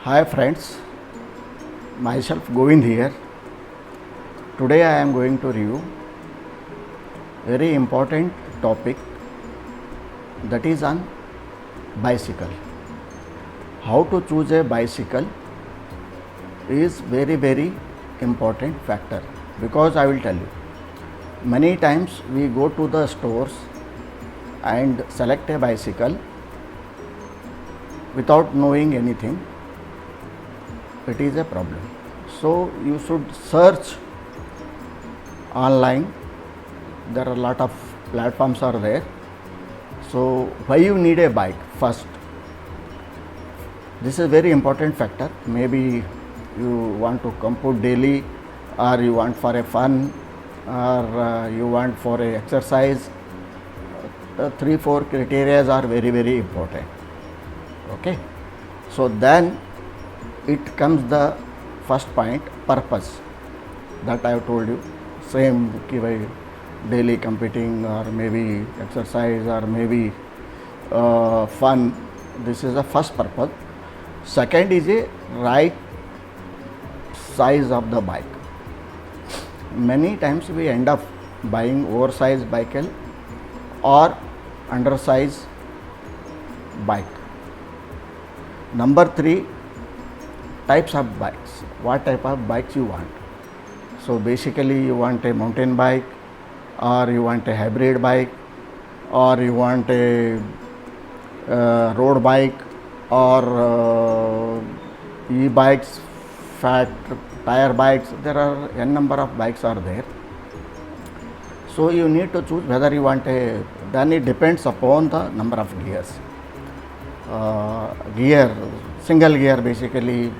Hi friends, myself Govind here. Today I am going to review very important topic, that is on bicycle. How to choose a bicycle is very important factor, because I will tell you, many times we go to the stores and select a bicycle without knowing anything. It is a problem. So you should search online. There are a lot of platforms are there. So why you need a bike first? This is very important factor. Maybe you want to compute daily, or you want for a fun, or you want for a exercise. The 3-4 criteria are very important. Okay. So then it comes the first point, purpose, that I have told you. Same कि भाई daily competing, or maybe exercise, or maybe fun. This is the first purpose. Second is a right size of the bike. Many times we end up buying oversized vehicle or undersized bike. Number 3, types of bikes. What type of bikes you want? So basically you want a mountain bike, or you want a hybrid bike, or you want a road bike, or e-bikes, fat tire bikes. There are n number of bikes are there. So you need to choose whether you want a, then it depends upon the number of gears. Gear, single gear basically.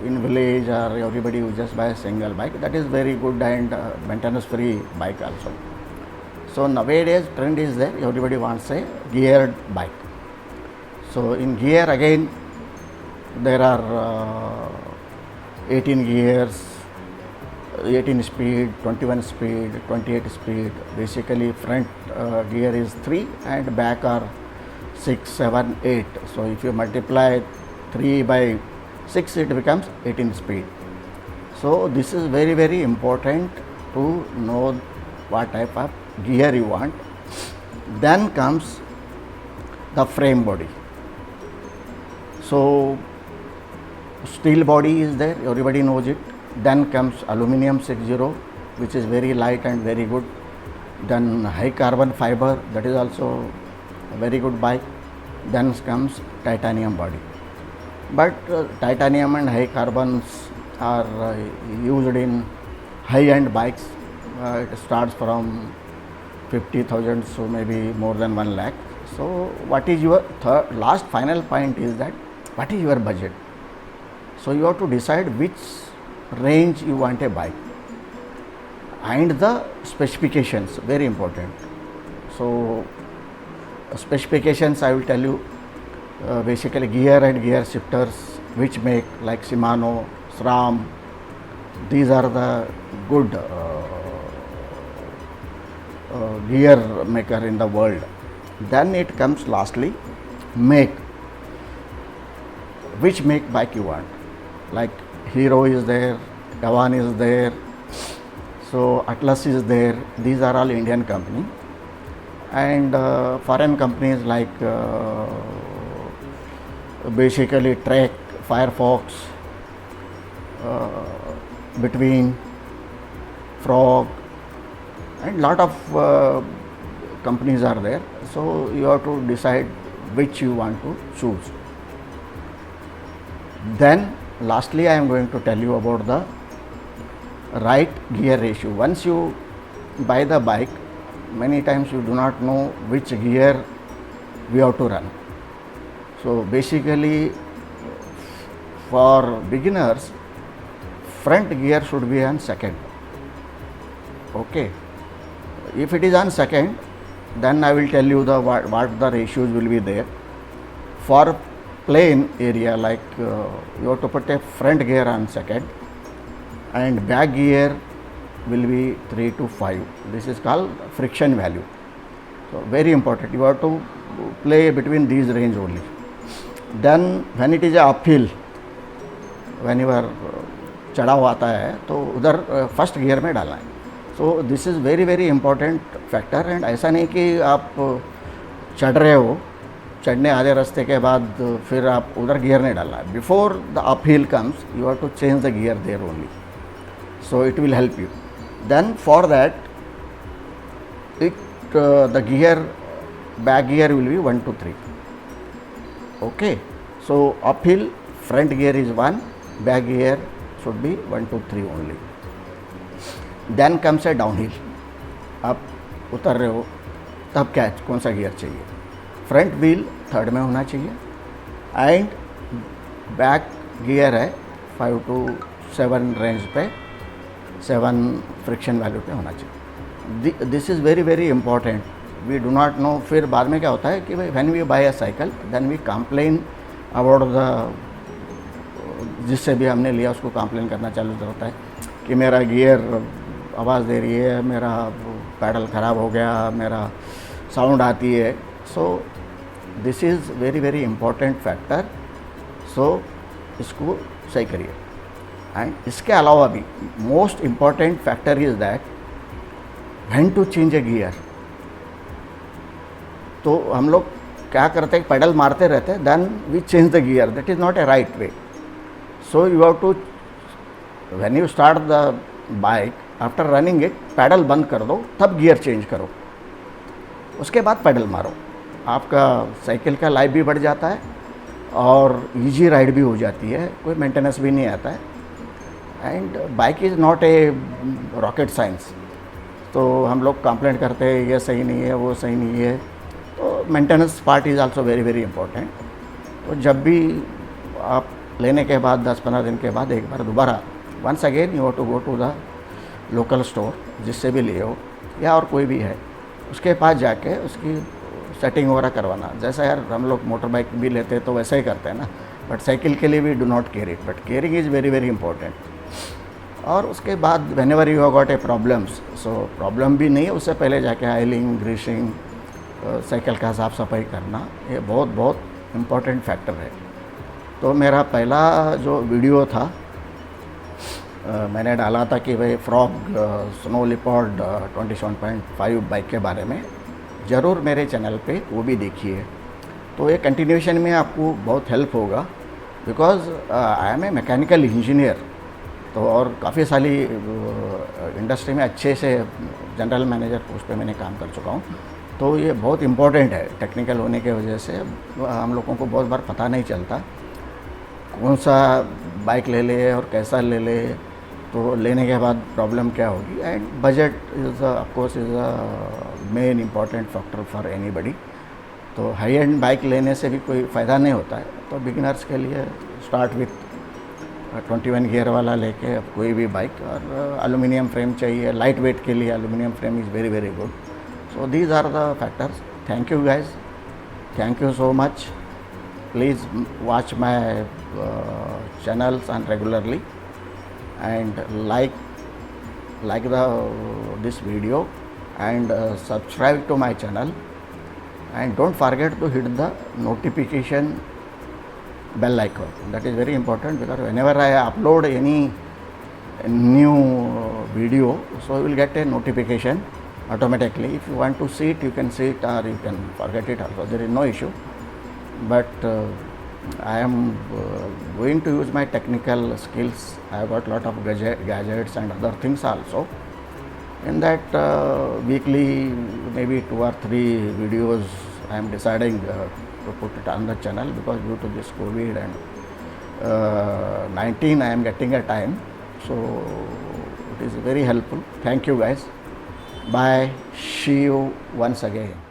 In village, or everybody who just buy a single bike, that is very good and maintenance free bike also. So nowadays trend is there, everybody wants a geared bike. So in gear again there are 18 gears, 18 speed, 21 speed, 28 speed. Basically front gear is 3 and back are 6, 7, 8. So if you multiply 3 by 6, it becomes 18 speed. So this is very important to know what type of gear you want. Then comes the frame body. So steel body is there, everybody knows it. Then comes aluminum 60, which is very light and very good. Then high carbon fiber, that is also a very good bike. Then comes titanium body. But titanium and high carbons are used in high-end bikes. It starts from 50,000, so maybe more than 1 lakh. So what is your last final point is that what is your budget? So you have to decide which range you want a bike, and the specifications, very important. So specifications I will tell you. Basically gear and gear shifters, which make, like Shimano, SRAM, these are the good gear maker in the world. Then it comes lastly make, which make bike you want. Like Hero is there, Kawan is there, so Atlas is there. These are all Indian company, and foreign companies like basically Trek, Firefox, Between, Frog, and lot of companies are there. So you have to decide which you want to choose. Then lastly I am going to tell you about the right gear ratio. Once you buy the bike, many times you do not know which gear we have to run. So basically for beginners, front gear should be on second. Okay. If it is on second, then I will tell you the what the ratios will be there. For plain area, like you have to put a front gear on second, and back gear will be 3 to 5. This is called friction value. So very important. You have to play between these range only. Then when it is a uphill, whenever चढ़ाव आता है तो उधर first gear में डालना है. So this is very very important factor. And ऐसा नहीं कि आप चढ़ रहे हो, चढ़ने आधे रास्ते के बाद फिर आप उधर गियर नहीं डालना है. Before the uphill comes you have to change the gear there only. So it will help you. Then for that the gear, back gear will be 1 to 3. Okay, so uphill front gear is 1, back gear should be 1 to 3 only. Then comes a downhill. आप उतर रहे हो तब क्या कौन सा gear चाहिए? Front wheel third में होना चाहिए एंड बैक गियर है 5 to 7 रेंज पे, 7 फ्रिक्शन वैल्यू पे होना चाहिए. This is very very important. We do not know. फिर बाद में क्या होता है कि भाई when we buy a cycle then we complain about the, जिससे भी हमने लिया उसको कंप्लेन करना चालू होता है कि मेरा गियर आवाज़ दे रही है, मेरा पैडल ख़राब हो गया, मेरा साउंड आती है. So this is very very important factor. So इसको सही करिए. एंड इसके अलावा भी most important factor is that when to change a gear. तो हम लोग क्या करते हैं, पेडल मारते रहते हैं, then we change the gear. That is not a right way. So you have to, when you start the bike, after running it pedal बंद कर दो, तब गियर चेंज करो, उसके बाद पैडल मारो. आपका साइकिल का लाइफ भी बढ़ जाता है और इजी राइड भी हो जाती है, कोई मेंटेनेंस भी नहीं आता है. And bike is not A rocket science. तो हम लोग कंप्लेंट करते हैं ये सही नहीं है, वो सही नहीं है. तो maintenance part is also very very important. तो जब भी आप लेने के बाद 10-15 दिन के बाद एक बार दोबारा once again you have to go to the local store, जिससे भी लिए हो या और कोई भी है, उसके पास जाके उसकी सेटिंग वगैरह करवाना. जैसा यार हम लोग मोटर बाइक भी लेते हैं तो वैसा ही करते हैं ना, बट साइकिल के लिए we do not care it, but caring is very very important. और उसके बाद whenever you have got a problems, so problem भी नहीं है, उससे पहले जाके ऑयलिंग, ग्रीसिंग, साइकिल का साफ़ सफाई करना, ये बहुत बहुत इम्पोर्टेंट फैक्टर है. तो मेरा पहला जो वीडियो था मैंने डाला था कि भाई फ्रॉग स्नो लिपर्ड 27.5 बाइक के बारे में, ज़रूर मेरे चैनल पे वो भी देखिए. तो ये कंटिन्यूशन में आपको बहुत हेल्प होगा, because I am a mechanical engineer. तो और काफ़ी साली इंडस्ट्री में अच्छे से जनरल मैनेजर पोस्ट पे मैंने काम कर चुका हूँ. तो ये बहुत इम्पोर्टेंट है. टेक्निकल होने के वजह से हम लोगों को बहुत बार पता नहीं चलता कौन सा बाइक ले ले और कैसा ले ले, तो लेने के बाद प्रॉब्लम क्या होगी. And budget is of course is a main important factor for anybody. तो हाई एंड बाइक लेने से भी कोई फ़ायदा नहीं होता है. तो बिगिनर्स के लिए स्टार्ट विथ 21 गियर वाला लेके अब कोई भी बाइक, और एल्यूमिनियम फ्रेम चाहिए. लाइट वेट के लिए aluminium frame is very very good. So these are the factors. Thank you guys. Thank you so much. Please watch my channels and regularly, and like this video, and subscribe to my channel, and don't forget to hit the notification bell icon. That is very important, because whenever I upload any new video, so you will get a notification automatically. If you want to see it, you can see it, or you can forget it also. There is no issue. But I am going to use my technical skills. I have got lot of gadgets and other things also. In that weekly, maybe 2 or 3 videos, I am deciding to put it on the channel, because due to this COVID and 19, I am getting a time. So it is very helpful. Thank you guys. Bye. See you once again.